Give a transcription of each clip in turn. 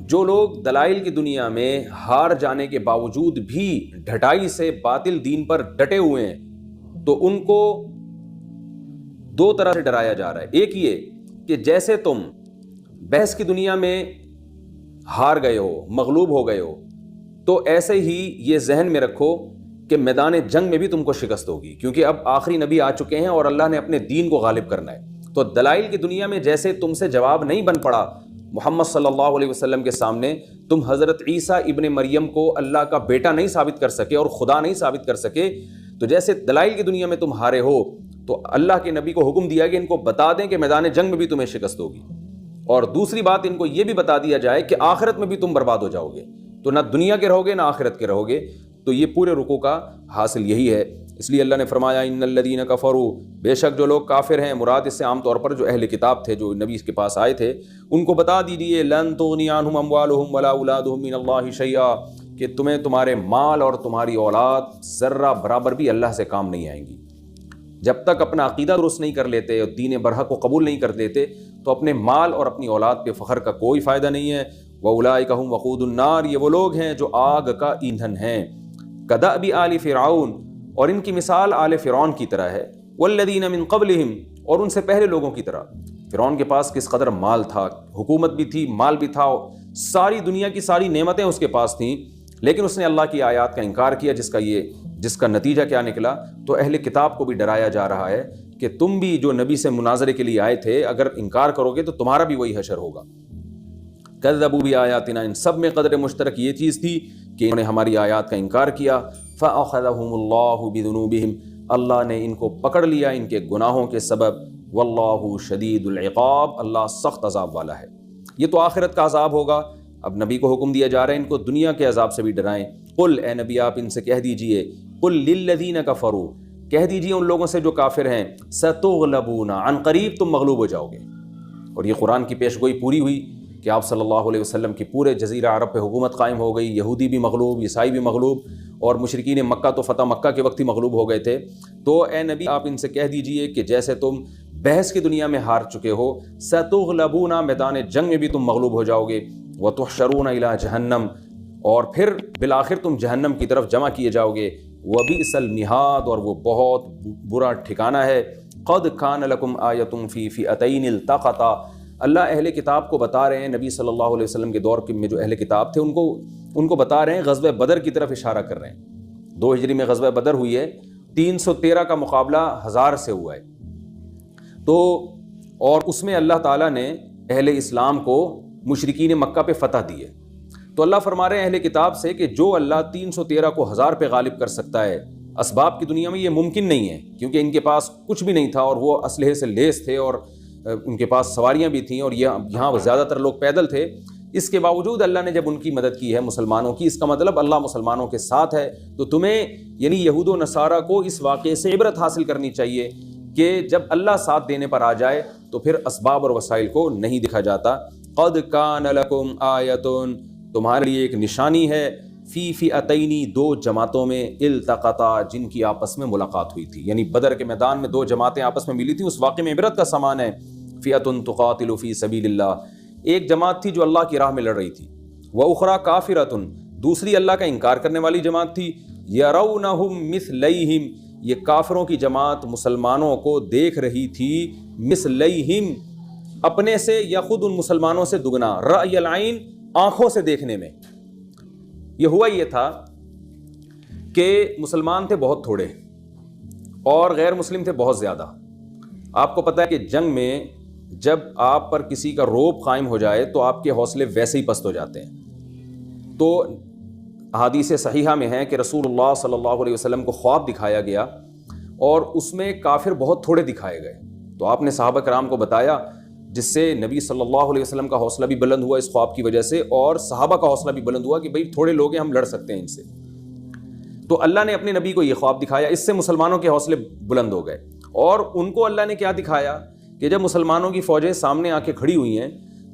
جو لوگ دلائل کی دنیا میں ہار جانے کے باوجود بھی ڈھٹائی سے باطل دین پر ڈٹے ہوئے ہیں تو ان کو دو طرح سے ڈرایا جا رہا ہے. ایک یہ کہ جیسے تم بحث کی دنیا میں ہار گئے ہو، مغلوب ہو گئے ہو، تو ایسے ہی یہ ذہن میں رکھو کہ میدان جنگ میں بھی تم کو شکست ہوگی، کیونکہ اب آخری نبی آ چکے ہیں اور اللہ نے اپنے دین کو غالب کرنا ہے. تو دلائل کی دنیا میں جیسے تم سے جواب نہیں بن پڑا محمد صلی اللہ علیہ وسلم کے سامنے، تم حضرت عیسیٰ ابن مریم کو اللہ کا بیٹا نہیں ثابت کر سکے اور خدا نہیں ثابت کر سکے، تو جیسے دلائل کی دنیا میں تم ہارے ہو تو اللہ کے نبی کو حکم دیا کہ ان کو بتا دیں کہ میدان جنگ میں بھی تمہیں شکست ہوگی. اور دوسری بات ان کو یہ بھی بتا دیا جائے کہ آخرت میں بھی تم برباد ہو جاؤ گے، تو نہ دنیا کے رہو گے نہ آخرت کے رہو گے. تو یہ پورے رکوع کا حاصل یہی ہے. اس لیے اللہ نے فرمایا ان الذین کفروا، بے شک جو لوگ کافر ہیں، مراد اس سے عام طور پر جو اہل کتاب تھے جو نبی کے پاس آئے تھے ان کو بتا دیجیے لن تغنی عنہم اموالہم ولا اولادہم من اللہ شیئا، کہ تمہیں تمہارے مال اور تمہاری اولاد ذرہ برابر بھی اللہ سے کام نہیں آئیں گی. جب تک اپنا عقیدہ درست نہیں کر لیتے اور دین برحق کو قبول نہیں کر لیتے تو اپنے مال اور اپنی اولاد پہ فخر کا کوئی فائدہ نہیں ہے. وَأُولَٰئِكَ هُمْ وَقُودُ النَّارِ، یہ وہ لوگ ہیں جو آگ کا ایندھن ہیں. كَدَأْبِ آلِ فِرْعَوْنَ، اور ان کی مثال آل فرعون کی طرح ہے. وَالَّذِينَ مِن قَبْلِهِمْ، اور ان سے پہلے لوگوں کی طرح. فرعون کے پاس کس قدر مال تھا، حکومت بھی تھی، مال بھی تھا، ساری دنیا کی ساری نعمتیں اس کے پاس تھیں، لیکن اس نے اللہ کی آیات کا انکار کیا، جس کا نتیجہ کیا نکلا. تو اہل کتاب کو بھی ڈرایا جا رہا ہے کہ تم بھی جو نبی سے مناظرے کے لیے آئے تھے اگر انکار کرو گے تو تمہارا بھی وہی حشر ہوگا. کذبوا بآیاتنا، ان سب میں قدر مشترک یہ چیز تھی کہ انہوں نے ہماری آیات کا انکار کیا. فأخذهم اللہ بذنوبہم، اللہ نے ان کو پکڑ لیا ان کے گناہوں کے سبب. واللہ شدید العقاب، اللہ سخت عذاب والا ہے. یہ تو آخرت کا عذاب ہوگا. اب نبی کو حکم دیا جا رہا ہے ان کو دنیا کے عذاب سے بھی ڈرائیں. قل، اے نبی آپ ان سے کہہ دیجئے، قل للذین کفروا، کہہ دیجئے ان لوگوں سے جو کافر ہیں، ستغلبون، عن قریب تم مغلوب ہو جاؤ گے. اور یہ قرآن کی پیش گوئی پوری ہوئی کہ آپ صلی اللہ علیہ وسلم کی پورے جزیرہ عرب پہ حکومت قائم ہو گئی. یہودی بھی مغلوب، عیسائی بھی مغلوب، اور مشرکین مکہ تو فتح مکہ کے وقت ہی مغلوب ہو گئے تھے. تو اے نبی آپ ان سے کہہ دیجئے کہ جیسے تم بحث کی دنیا میں ہار چکے ہو، ستغلبون، میدان جنگ میں بھی تم مغلوب ہو جاؤ گے. وتحشرون الی جہنم، اور پھر بالآخر تم جہنم کی طرف جمع کیے جاؤ گے. وبئس المہاد، اور وہ بہت برا ٹھکانہ ہے. قد کان لکم آیۃ فی فئتین التقطا، اللہ اہل کتاب کو بتا رہے ہیں، نبی صلی اللہ علیہ وسلم کے دور میں جو اہل کتاب تھے ان کو بتا رہے ہیں، غزوہ بدر کی طرف اشارہ کر رہے ہیں. 2 ہجری میں غزوہ بدر ہوئی ہے، 313 کا مقابلہ 1000 سے ہوا ہے. تو اور اس میں اللہ تعالیٰ نے اہل اسلام کو مشرکین مکہ پہ فتح دی ہے. تو اللہ فرما رہے ہیں اہل کتاب سے کہ جو اللہ 313 کو 1000 پہ غالب کر سکتا ہے، اسباب کی دنیا میں یہ ممکن نہیں ہے، کیونکہ ان کے پاس کچھ بھی نہیں تھا اور وہ اسلحے سے لیس تھے اور ان کے پاس سواریاں بھی تھیں اور یہاں زیادہ تر لوگ پیدل تھے. اس کے باوجود اللہ نے جب ان کی مدد کی ہے مسلمانوں کی، اس کا مطلب اللہ مسلمانوں کے ساتھ ہے. تو تمہیں یعنی یہود و نصارہ کو اس واقعے سے عبرت حاصل کرنی چاہیے کہ جب اللہ ساتھ دینے پر آ جائے تو پھر اسباب اور وسائل کو نہیں دیکھا جاتا. قد کان لکم آیۃ، تمہارے لیے ایک نشانی ہے، فی فئتین، 2 جماعتوں میں، التقطا، جن کی آپس میں ملاقات ہوئی تھی. یعنی بدر کے میدان میں 2 جماعتیں آپس میں ملی تھیں، اس واقعے میں عبرت کا سامان ہے. فئۃ تقاتل فی سبیل اللہ، ایک جماعت تھی جو اللہ کی راہ میں لڑ رہی تھی. وأخری کافرۃ، دوسری اللہ کا انکار کرنے والی جماعت تھی. یرونہم مثلیہم، یہ کافروں کی جماعت مسلمانوں کو دیکھ رہی تھی مثلیہم، اپنے سے یا خود ان مسلمانوں سے دگنا. رأی العین، آنکھوں سے دیکھنے میں. یہ ہوا یہ تھا کہ مسلمان تھے بہت تھوڑے اور غیر مسلم تھے بہت زیادہ. آپ کو پتہ ہے کہ جنگ میں جب آپ پر کسی کا رعب قائم ہو جائے تو آپ کے حوصلے ویسے ہی پست ہو جاتے ہیں. تو احادیث صحیحہ میں ہے کہ رسول اللہ صلی اللہ علیہ وسلم کو خواب دکھایا گیا اور اس میں کافر بہت تھوڑے دکھائے گئے. تو آپ نے صحابہ کرام کو بتایا، جس سے نبی صلی اللہ علیہ وسلم کا حوصلہ بھی بلند ہوا اس خواب کی وجہ سے، اور صحابہ کا حوصلہ بھی بلند ہوا کہ بھئی تھوڑے لوگ ہیں، ہم لڑ سکتے ہیں ان سے. تو اللہ نے اپنے نبی کو یہ خواب دکھایا، اس سے مسلمانوں کے حوصلے بلند ہو گئے. اور ان کو اللہ نے کیا دکھایا کہ جب مسلمانوں کی فوجیں سامنے آ کے کھڑی ہوئی ہیں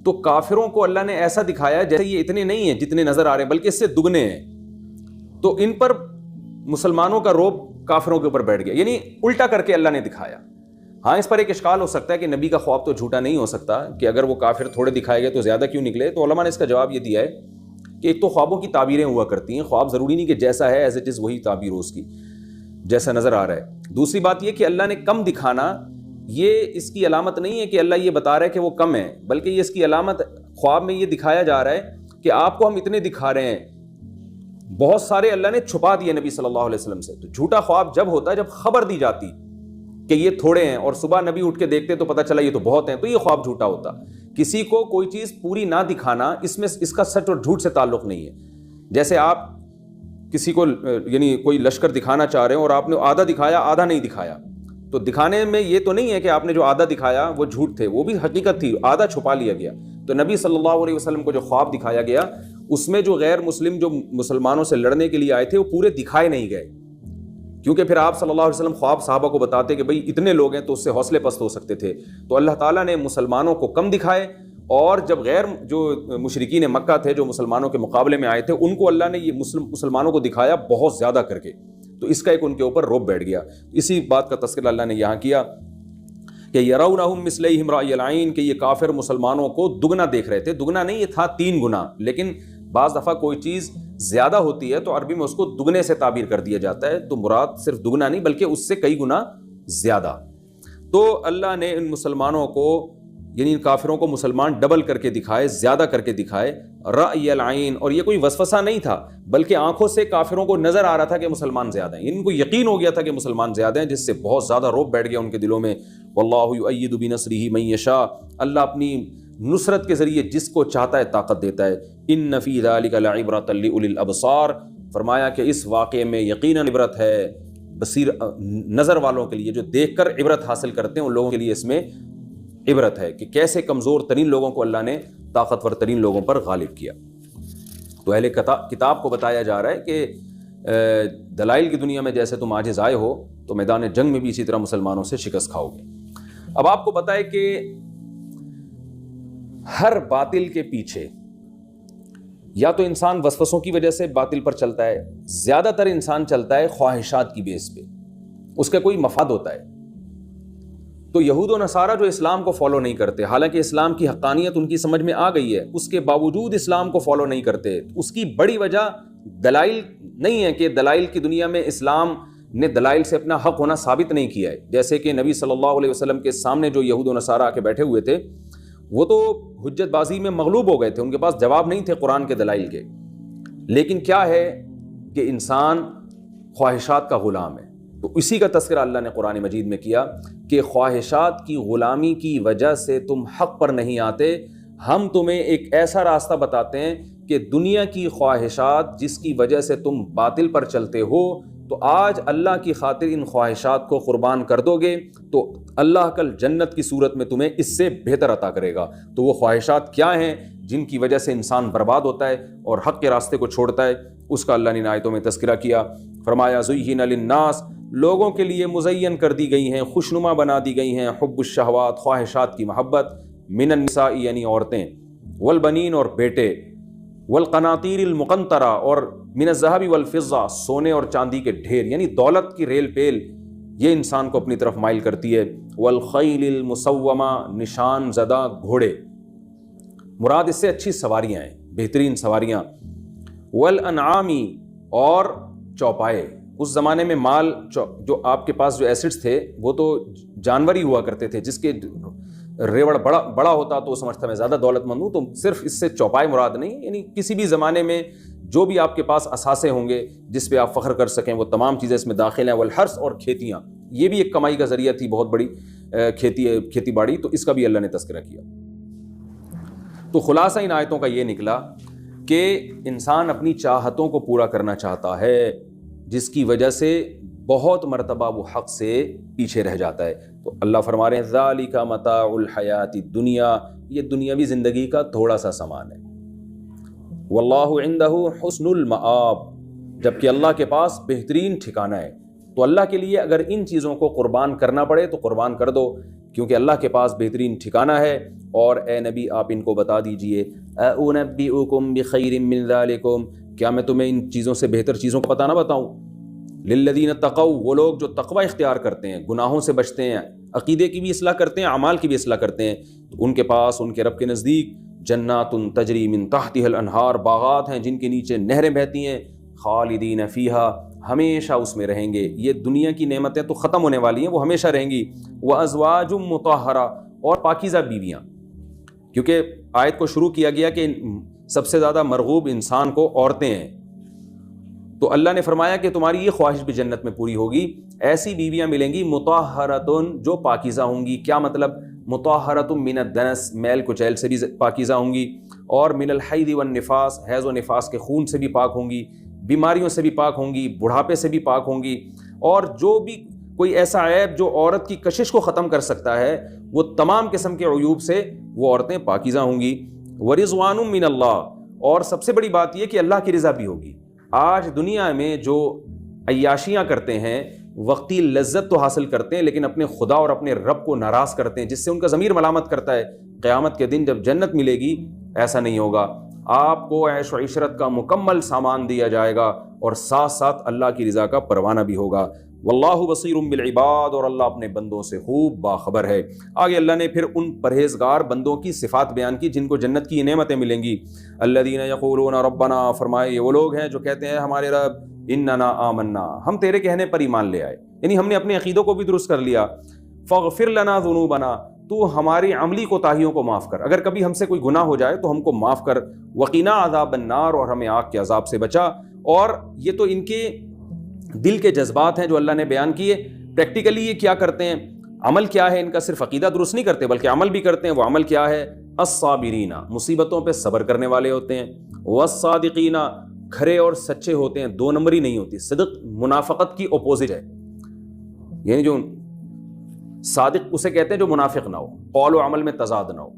تو کافروں کو اللہ نے ایسا دکھایا جیسے یہ اتنے نہیں ہیں جتنے نظر آ رہے ہیں، بلکہ اس سے دگنے ہیں. تو ان پر مسلمانوں کا رعب کافروں کے اوپر بیٹھ گیا، یعنی الٹا کر کے اللہ نے دکھایا. ہاں اس پر ایک اشکال ہو سکتا ہے کہ نبی کا خواب تو جھوٹا نہیں ہو سکتا، کہ اگر وہ کافر تھوڑے دکھائے گئے تو زیادہ کیوں نکلے؟ تو علماء نے اس کا جواب یہ دیا ہے کہ ایک تو خوابوں کی تعبیریں ہوا کرتی ہیں، خواب ضروری نہیں کہ جیسا ہے ایز اٹ از وہی تعبیر ہو اس کی، جیسا نظر آ رہا ہے۔ دوسری بات یہ کہ اللہ نے کم دکھانا یہ اس کی علامت نہیں ہے کہ اللہ یہ بتا رہا ہے کہ وہ کم ہے، بلکہ یہ اس کی علامت خواب میں یہ دکھایا جا رہا ہے کہ آپ کو ہم اتنے دکھا رہے ہیں، بہت سارے اللہ نے چھپا دیے نبی صلی اللہ علیہ وسلم سے۔ تو جھوٹا خواب جب ہوتا ہے جب خبر دی جاتی کہ یہ تھوڑے ہیں، اور صبح نبی اٹھ کے دیکھتے تو پتہ چلا یہ تو بہت ہیں، تو یہ خواب جھوٹا ہوتا۔ کسی کو کوئی چیز پوری نہ دکھانا اس میں اس کا سچ اور جھوٹ سے تعلق نہیں ہے۔ جیسے آپ کسی کو یعنی کوئی لشکر دکھانا چاہ رہے ہیں اور آپ نے آدھا دکھایا آدھا نہیں دکھایا، تو دکھانے میں یہ تو نہیں ہے کہ آپ نے جو آدھا دکھایا وہ جھوٹ تھے، وہ بھی حقیقت تھی، آدھا چھپا لیا گیا۔ تو نبی صلی اللہ علیہ وسلم کو جو خواب دکھایا گیا اس میں جو غیر مسلم جو مسلمانوں سے لڑنے کے لیے آئے تھے وہ پورے دکھائے نہیں گئے، کیونکہ پھر آپ صلی اللہ علیہ وسلم خواب صحابہ کو بتاتے کہ بھئی اتنے لوگ ہیں تو اس سے حوصلے پست ہو سکتے تھے۔ تو اللہ تعالیٰ نے مسلمانوں کو کم دکھائے، اور جب غیر جو مشرکین مکہ تھے جو مسلمانوں کے مقابلے میں آئے تھے ان کو اللہ نے یہ مسلمانوں کو دکھایا بہت زیادہ کر کے، تو اس کا ایک ان کے اوپر رعب بیٹھ گیا۔ اسی بات کا تذکرہ اللہ نے یہاں کیا کہ یرونہم مثلیہم رأی العین، کہ یہ کافر مسلمانوں کو دگنا دیکھ رہے تھے۔ دگنا نہیں، یہ تھا 3 گنا، لیکن بعض دفعہ کوئی چیز زیادہ ہوتی ہے تو عربی میں اس کو دگنے سے تعبیر کر دیا جاتا ہے، تو مراد صرف دگنا نہیں بلکہ اس سے کئی گنا زیادہ۔ تو اللہ نے ان مسلمانوں کو یعنی ان کافروں کو مسلمان ڈبل کر کے دکھائے، زیادہ کر کے دکھائے، رأی العین، اور یہ کوئی وسوسہ نہیں تھا بلکہ آنکھوں سے کافروں کو نظر آ رہا تھا کہ مسلمان زیادہ ہیں، ان کو یقین ہو گیا تھا کہ مسلمان زیادہ ہیں، جس سے بہت زیادہ رعب بیٹھ گیا ان کے دلوں میں۔ واللہ یؤید بنصرہ من یشاء، اللہ اپنی نصرت کے ذریعے جس کو چاہتا ہے طاقت دیتا ہے۔ ان فی ذلک لعبرۃ لأولی الابصار، فرمایا کہ اس واقعے میں یقیناً عبرت ہے بصیر نظر والوں کے لیے، جو دیکھ کر عبرت حاصل کرتے ہیں ان لوگوں کے لیے اس میں عبرت ہے کہ کیسے کمزور ترین لوگوں کو اللہ نے طاقتور ترین لوگوں پر غالب کیا۔ تو اہل کتاب کو بتایا جا رہا ہے کہ دلائل کی دنیا میں جیسے تم عاجز آئے ہو تو میدان جنگ میں بھی اسی طرح مسلمانوں سے شکست کھاؤ گے۔ اب آپ کو پتہ ہے کہ ہر باطل کے پیچھے یا تو انسان وسوسوں کی وجہ سے باطل پر چلتا ہے، زیادہ تر انسان چلتا ہے خواہشات کی بیس پہ، اس کا کوئی مفاد ہوتا ہے۔ تو یہود و نصارہ جو اسلام کو فالو نہیں کرتے، حالانکہ اسلام کی حقانیت ان کی سمجھ میں آ گئی ہے، اس کے باوجود اسلام کو فالو نہیں کرتے، اس کی بڑی وجہ دلائل نہیں ہے کہ دلائل کی دنیا میں اسلام نے دلائل سے اپنا حق ہونا ثابت نہیں کیا ہے۔ جیسے کہ نبی صلی اللہ علیہ وسلم کے سامنے جو یہود و نصارہ آ کے بیٹھے ہوئے تھے وہ تو حجت بازی میں مغلوب ہو گئے تھے، ان کے پاس جواب نہیں تھے قرآن کے دلائل کے، لیکن کیا ہے کہ انسان خواہشات کا غلام ہے۔ تو اسی کا تذکرہ اللہ نے قرآن مجید میں کیا کہ خواہشات کی غلامی کی وجہ سے تم حق پر نہیں آتے، ہم تمہیں ایک ایسا راستہ بتاتے ہیں کہ دنیا کی خواہشات جس کی وجہ سے تم باطل پر چلتے ہو، تو آج اللہ کی خاطر ان خواہشات کو قربان کر دو گے تو اللہ کل جنت کی صورت میں تمہیں اس سے بہتر عطا کرے گا۔ تو وہ خواہشات کیا ہیں جن کی وجہ سے انسان برباد ہوتا ہے اور حق کے راستے کو چھوڑتا ہے، اس کا اللہ نے ان آیتوں میں تذکرہ کیا۔ فرمایا زُیِّنَ لِلنَّاسِ، لوگوں کے لیے مزین کر دی گئی ہیں، خوشنما بنا دی گئی ہیں، حب الشہوات، خواہشات کی محبت، من النساء یعنی عورتیں، والبنین اور بیٹے، والقناطیر المقنطرہ اور من الذهب والفضہ، سونے اور چاندی کے ڈھیر، یعنی دولت کی ریل پیل، یہ انسان کو اپنی طرف مائل کرتی ہے۔ والخیل المسومہ، نشان زدہ گھوڑے، مراد اس سے اچھی سواریاں ہیں، بہترین سواریاں۔ والانعامی، اور چوپائے، اس زمانے میں مال جو آپ کے پاس جو ایسٹس تھے وہ تو جانور ہی ہوا کرتے تھے، جس کے ریوڑ بڑا ہوتا تو وہ سمجھتا میں زیادہ دولت مند ہوں، تو صرف اس سے چوپائے مراد نہیں، یعنی کسی بھی زمانے میں جو بھی آپ کے پاس اثاثے ہوں گے جس پہ آپ فخر کر سکیں وہ تمام چیزیں اس میں داخل ہیں۔ والحرث، اور کھیتیاں، یہ بھی ایک کمائی کا ذریعہ تھی بہت بڑی، کھیتی باڑی، تو اس کا بھی اللہ نے تذکرہ کیا۔ تو خلاصہ ان آیتوں کا یہ نکلا کہ انسان اپنی چاہتوں کو پورا کرنا چاہتا ہے، جس کی وجہ سے بہت مرتبہ وہ حق سے پیچھے رہ جاتا ہے۔ تو اللہ فرما رہے ہیں ذالک متاع الحیات الدنیا، یہ دنیاوی زندگی کا تھوڑا سا سامان ہے۔ واللہ عندہ حسن المآب، جبکہ اللہ کے پاس بہترین ٹھکانہ ہے۔ تو اللہ کے لیے اگر ان چیزوں کو قربان کرنا پڑے تو قربان کر دو، کیونکہ اللہ کے پاس بہترین ٹھکانہ ہے۔ اور اے نبی آپ ان کو بتا دیجئے اُنَبِّئُکُم بِخَیْرٍ مِّن ذَلِکُم، کیا میں تمہیں ان چیزوں سے بہتر چیزوں کو پتہ نہ بتاؤں؟ للذین اتقوا، وہ لوگ جو تقوی اختیار کرتے ہیں، گناہوں سے بچتے ہیں، عقیدے کی بھی اصلاح کرتے ہیں، اعمال کی بھی اصلاح کرتے ہیں، تو ان کے پاس ان کے رب کے نزدیک جنات تجری من تحتها الانہار، باغات ہیں جن کے نیچے نہریں بہتی ہیں، خالدین فیہا، ہمیشہ اس میں رہیں گے۔ یہ دنیا کی نعمتیں تو ختم ہونے والی ہیں، وہ ہمیشہ رہیں گی۔ وازواج مطہرہ، اور پاکیزہ بیویاں، کیونکہ آیت کو شروع کیا گیا کہ سب سے زیادہ مرغوب انسان کو عورتیں ہیں، تو اللہ نے فرمایا کہ تمہاری یہ خواہش بھی جنت میں پوری ہوگی، ایسی بیویاں ملیں گی مطہرۃ، جو پاکیزہ ہوں گی۔ کیا مطلب؟ مطہرۃ من الدنس، میل کچیل سے بھی پاکیزہ ہوں گی، اور من الحید والنفاس، حیض و نفاس کے خون سے بھی پاک ہوں گی، بیماریوں سے بھی پاک ہوں گی، بڑھاپے سے بھی پاک ہوں گی، اور جو بھی کوئی ایسا عیب جو عورت کی کشش کو ختم کر سکتا ہے، وہ تمام قسم کے عیوب سے وہ عورتیں پاکیزہ ہوں گی۔ ورضوان من اللہ، اور سب سے بڑی بات یہ کہ اللہ کی رضا بھی ہوگی۔ آج دنیا میں جو عیاشیاں کرتے ہیں، وقتی لذت تو حاصل کرتے ہیں، لیکن اپنے خدا اور اپنے رب کو ناراض کرتے ہیں، جس سے ان کا ضمیر ملامت کرتا ہے۔ قیامت کے دن جب جنت ملے گی، ایسا نہیں ہوگا، آپ کو عیش و عشرت کا مکمل سامان دیا جائے گا، اور ساتھ ساتھ اللہ کی رضا کا پروانہ بھی ہوگا۔ واللہ بصیر بالعباد، اور اللہ اپنے بندوں سے خوب باخبر ہے۔ آگے اللہ نے پھر ان پرہیزگار بندوں کی صفات بیان کی جن کو جنت کی نعمتیں ملیں گی۔ الذین یقولون ربنا، فرمائے یہ وہ لوگ ہیں جو کہتے ہیں ہمارے رب، اننا آمنا، ہم تیرے کہنے پر ایمان لے آئے، یعنی ہم نے اپنے عقیدوں کو بھی درست کر لیا۔ فاغفر لنا ذنوبنا، تو ہماری عملی کوتاہیوں کو معاف کر، اگر کبھی ہم سے کوئی گناہ ہو جائے تو ہم کو معاف کر۔ وقنا عذاب النار، اور ہمیں آگ کے عذاب سے بچا۔ اور یہ تو ان کے دل کے جذبات ہیں جو اللہ نے بیان کیے۔ پریکٹیکلی یہ کیا کرتے ہیں، عمل کیا ہے ان کا؟ صرف عقیدہ درست نہیں کرتے بلکہ عمل بھی کرتے ہیں۔ وہ عمل کیا ہے؟ الصابرین، مصیبتوں پہ صبر کرنے والے ہوتے ہیں۔ والصادقین، کھرے اور سچے ہوتے ہیں، دو نمبری نہیں ہوتی۔ صدق منافقت کی اپوزٹ ہے، یعنی جو صادق اسے کہتے ہیں جو منافق نہ ہو، قول و عمل میں تضاد نہ ہو۔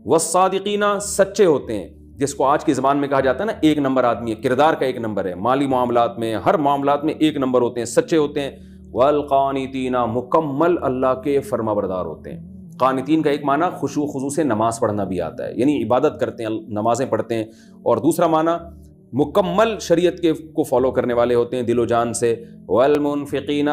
والصادقین، سچے ہوتے ہیں، جس کو آج کی زبان میں کہا جاتا ہے نا ایک نمبر آدمی ہے، کردار کا ایک نمبر ہے، مالی معاملات میں، ہر معاملات میں ایک نمبر ہوتے ہیں، سچے ہوتے ہیں۔ والقانتین، مکمل اللہ کے فرما بردار ہوتے ہیں۔ قانتین کا ایک معنی خشوع و خضوع سے نماز پڑھنا بھی آتا ہے، یعنی عبادت کرتے ہیں، نمازیں پڑھتے ہیں، اور دوسرا معنی مکمل شریعت کے کو فالو کرنے والے ہوتے ہیں دل و جان سے۔ والمنفقین،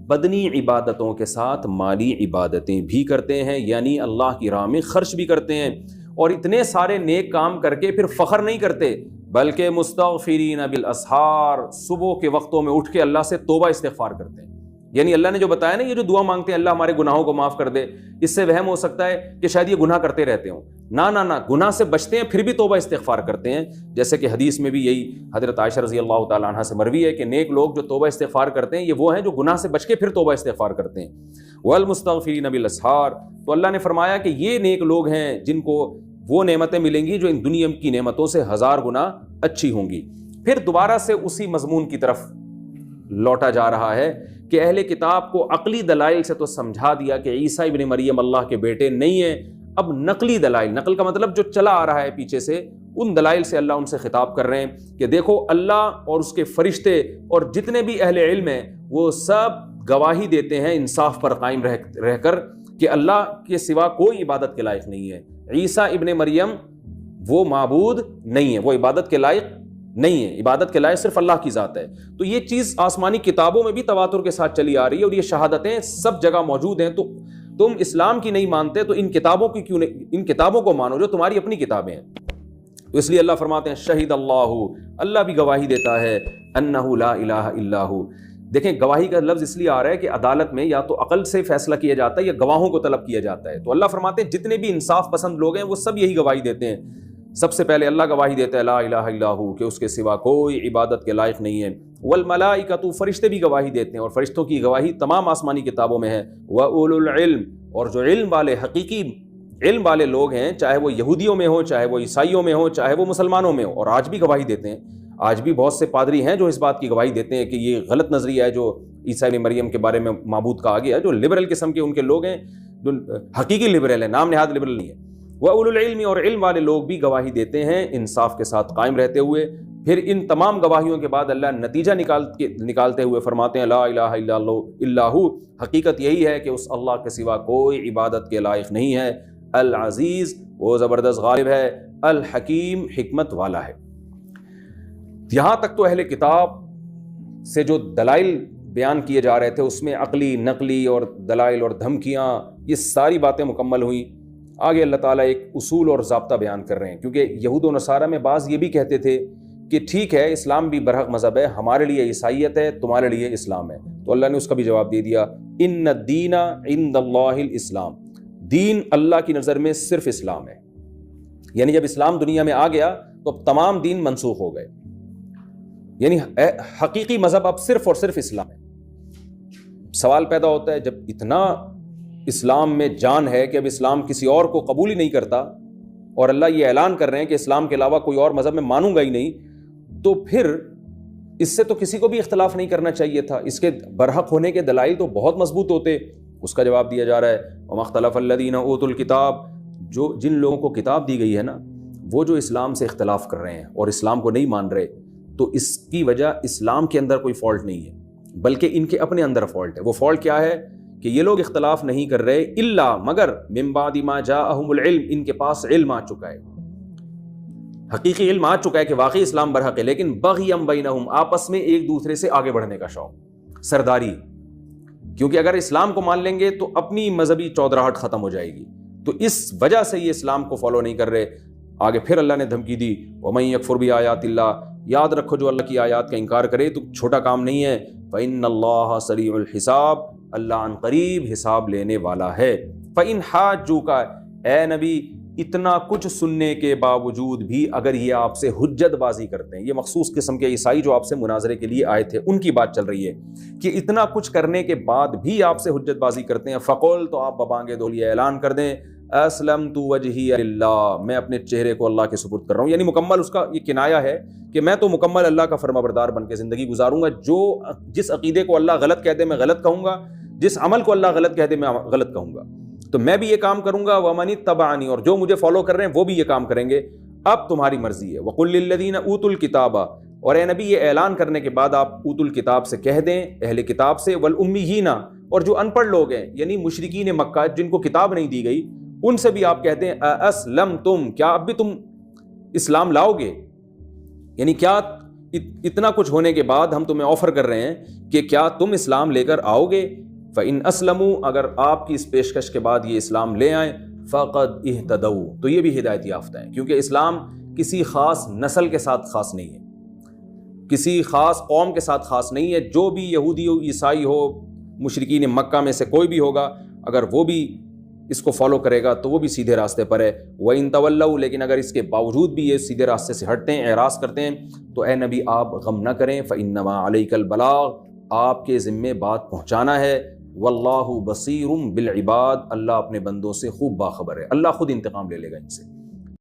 بدنی عبادتوں کے ساتھ مالی عبادتیں بھی کرتے ہیں، یعنی اللہ کی راہ میں خرچ بھی کرتے ہیں، اور اتنے سارے نیک کام کر کے پھر فخر نہیں کرتے، بلکہ مستغفرین بالاسحار، صبح کے وقتوں میں اٹھ کے اللہ سے توبہ استغفار کرتے ہیں۔ یعنی اللہ نے جو بتایا نا، یہ جو دعا مانگتے ہیں اللہ ہمارے گناہوں کو معاف کر دے، اس سے وہم ہو سکتا ہے کہ شاید یہ گناہ کرتے رہتے ہوں۔ نہ، گناہ سے بچتے ہیں پھر بھی توبہ استغفار کرتے ہیں، جیسے کہ حدیث میں بھی یہی حضرت عائشہ رضی اللہ تعالیٰ عنہ سے مروی ہے کہ نیک لوگ جو توبہ استغفار کرتے ہیں، یہ وہ ہیں جو گناہ سے بچ کے پھر توبہ استغفار کرتے ہیں۔ والمستغفرین بالاسحار، تو اللہ نے فرمایا کہ یہ نیک لوگ ہیں جن کو وہ نعمتیں ملیں گی جو ان دنیا کی نعمتوں سے 1000 گنا اچھی ہوں گی۔ پھر دوبارہ سے اسی مضمون کی طرف لوٹا جا رہا ہے کہ اہل کتاب کو عقلی دلائل سے تو سمجھا دیا کہ عیسیٰ ابن مریم اللہ کے بیٹے نہیں ہیں، اب نقلی دلائل، نقل کا مطلب جو چلا آ رہا ہے پیچھے سے، ان دلائل سے اللہ ان سے خطاب کر رہے ہیں کہ دیکھو اللہ اور اس کے فرشتے اور جتنے بھی اہل علم ہیں وہ سب گواہی دیتے ہیں انصاف پر قائم رہ کر کہ اللہ کے سوا کوئی عبادت کے لائق نہیں ہے، عیسیٰ ابن مریم وہ معبود نہیں ہے، وہ عبادت کے لائق نہیں ہے، عبادت کے لائق صرف اللہ کی ذات ہے۔ تو یہ چیز آسمانی کتابوں میں بھی تواتر کے ساتھ چلی آ رہی ہے، اور یہ شہادتیں سب جگہ موجود ہیں۔ تو تم اسلام کی نہیں مانتے تو ان کتابوں کی کیوں نہیں، ان کتابوں کو مانو جو تمہاری اپنی کتابیں ہیں۔ تو اس لیے اللہ فرماتے ہیں شہید اللہ، اللہ بھی گواہی دیتا ہے، انہ لا الہ الا ہو۔ دیکھیں گواہی کا لفظ اس لیے آ رہا ہے کہ عدالت میں یا تو عقل سے فیصلہ کیا جاتا ہے یا گواہوں کو طلب کیا جاتا ہے۔ تو اللہ فرماتے ہیں جتنے بھی انصاف پسند لوگ ہیں وہ سب یہی گواہی دیتے ہیں۔ سب سے پہلے اللہ گواہی دیتا ہے لا الہ الا ہو، کہ اس کے سوا کوئی عبادت کے لائق نہیں ہے۔ والملائکۃ، فرشتے بھی گواہی دیتے ہیں، اور فرشتوں کی گواہی تمام آسمانی کتابوں میں ہے۔ وَأُولُو الْعِلْمِ، اور جو علم والے، حقیقی علم والے لوگ ہیں، چاہے وہ یہودیوں میں ہوں، چاہے وہ عیسائیوں میں ہوں، چاہے وہ مسلمانوں میں ہوں، اور آج بھی گواہی دیتے ہیں۔ آج بھی بہت سے پادری ہیں جو اس بات کی گواہی دیتے ہیں کہ یہ غلط نظریہ ہے جو عیسیٰ ابن مریم کے بارے میں معبود کہا گیا ہے، جو لبرل قسم کے ان کے لوگ ہیں، جو حقیقی لبرل ہیں، نام نہاد لبرل نہیں ہے۔ وَأُولُو الْعِلْمِ، اور علم والے لوگ بھی گواہی دیتے ہیں انصاف کے ساتھ قائم رہتے ہوئے۔ پھر ان تمام گواہیوں کے بعد اللہ نتیجہ نکالتے ہوئے فرماتے ہیں لا الہ الا ہو، حقیقت یہی ہے کہ اس اللہ کے سوا کوئی عبادت کے لائق نہیں ہے، العزیز، وہ زبردست غالب ہے، الحکیم، حکمت والا ہے۔ یہاں تک تو اہل کتاب سے جو دلائل بیان کیے جا رہے تھے اس میں عقلی نقلی اور دلائل اور دھمکیاں یہ ساری باتیں مکمل ہوئیں. آگے اللہ تعالیٰ ایک اصول اور ضابطہ بیان کر رہے ہیں, کیونکہ یہود و نصارہ میں بعض یہ بھی کہتے تھے کہ ٹھیک ہے اسلام بھی برحق مذہب ہے, ہمارے لیے عیسائیت ہے, تمہارے لیے اسلام ہے. تو اللہ نے اس کا بھی جواب دے دیا, ان الدین عند اللہ الاسلام, دین اللہ کی نظر میں صرف اسلام ہے. یعنی جب اسلام دنیا میں آ گیا تو اب تمام دین منسوخ ہو گئے, یعنی حقیقی مذہب اب صرف اور صرف اسلام ہے. سوال پیدا ہوتا ہے جب اتنا اسلام میں جان ہے کہ اب اسلام کسی اور کو قبول ہی نہیں کرتا اور اللہ یہ اعلان کر رہے ہیں کہ اسلام کے علاوہ کوئی اور مذہب میں مانوں گا ہی نہیں, تو پھر اس سے تو کسی کو بھی اختلاف نہیں کرنا چاہیے تھا, اس کے برحق ہونے کے دلائل تو بہت مضبوط ہوتے. اس کا جواب دیا جا رہا ہے وَمَا اخْتَلَفَ الَّذِينَ أُوتُوا الْكِتَابَ, جو جن لوگوں کو کتاب دی گئی ہے نا, وہ جو اسلام سے اختلاف کر رہے ہیں اور اسلام کو نہیں مان رہے, تو اس کی وجہ اسلام کے اندر کوئی فالٹ نہیں ہے بلکہ ان کے اپنے اندر فالٹ ہے. وہ فالٹ کیا ہے کہ یہ لوگ اختلاف نہیں کر رہے الا مگر من بعد ما جاءہم العلم, ان کے پاس علم آ چکا ہے, حقیقی علم آ چکا ہے کہ واقعی اسلام برحق ہے, لیکن بغیم بینہم, آپس میں ایک دوسرے سے آگے بڑھنے کا شوق, سرداری, کیونکہ اگر اسلام کو مان لیں گے تو اپنی مذہبی چودراہٹ ختم ہو جائے گی, تو اس وجہ سے یہ اسلام کو فالو نہیں کر رہے. آگے پھر اللہ نے دھمکی دی وَمَن يَكْفُرْ بِآيَاتِ اللَّهِ, یاد رکھو جو اللہ کی آیات کا انکار کرے تو چھوٹا کام نہیں ہے. فَإِنَّ اللَّهَ سَرِيعُ الْحِسَابِ, اللہ عن قریب حساب لینے والا ہے. فَإِنْ حَاجُّوكَ, اے نبی اتنا کچھ سننے کے باوجود بھی اگر یہ آپ سے حجت بازی کرتے ہیں, یہ مخصوص قسم کے عیسائی جو آپ سے مناظرے کے لیے آئے تھے ان کی بات چل رہی ہے کہ اتنا کچھ کرنے کے بعد بھی آپ سے حجت بازی کرتے ہیں, فقول, تو آپ ببانگے دولیا اعلان کر دیں اسلمت وجہی للہ, میں اپنے چہرے کو اللہ کے سپرد کر رہا ہوں. یعنی مکمل اس کا یہ کنایا ہے کہ میں تو مکمل اللہ کا فرما بردار بن کے زندگی گزاروں گا, جو جس عقیدے کو اللہ غلط کہہ دے میں غلط کہوں گا, جس عمل کو اللہ غلط کہہ دے میں غلط کہوں گا, تو میں بھی یہ کام کروں گا. وَمَنِ اتَّبَعَنِی, اور جو مجھے فالو کر رہے ہیں وہ بھی یہ کام کریں گے. اب تمہاری مرضی ہے. وَقُلْ لِلَّذِينَ أُوتُوا الْكِتَابَ, اور اے نبی یہ اعلان کرنے کے بعد آپ اوت الکتاب سے کہہ دیں, اہل کتاب سے, والأمیین, اور جو ان پڑھ لوگ ہیں یعنی مشرکین مکہ جن کو کتاب نہیں دی گئی, ان سے بھی آپ کہتے ہیں اسلمتم, کیا اب بھی تم اسلام لاؤ گے, یعنی کیا اتنا کچھ ہونے کے بعد ہم تمہیں آفر کر رہے ہیں کہ کیا تم اسلام لے کر آؤ گے. فَإِنْ أَسْلَمُوا, اگر آپ کی اس پیشکش کے بعد یہ اسلام لے آئیں, فَقَدْ اِهْتَدَوْا, تو یہ بھی ہدایت یافتہ ہیں, کیونکہ اسلام کسی خاص نسل کے ساتھ خاص نہیں ہے, کسی خاص قوم کے ساتھ خاص نہیں ہے. جو بھی یہودی ہو, عیسائی ہو, مشرکین مکہ میں سے کوئی بھی ہوگا, اگر وہ بھی اس کو فالو کرے گا تو وہ بھی سیدھے راستے پر ہے. وَإِن تَوَلَّوْا, لیکن اگر اس کے باوجود بھی یہ سیدھے راستے سے ہٹتے ہیں, اعراض کرتے ہیں, تو اے نبی آپ غم نہ کریں. فَإِنَّمَا عَلَيْكَ الْبَلَاغُ, آپ کے ذمے بات پہنچانا ہے. وَاللَّهُ بَصِيرٌ بِالْعِبَادِ, اللہ اپنے بندوں سے خوب باخبر ہے, اللہ خود انتقام لے لے گا ان سے.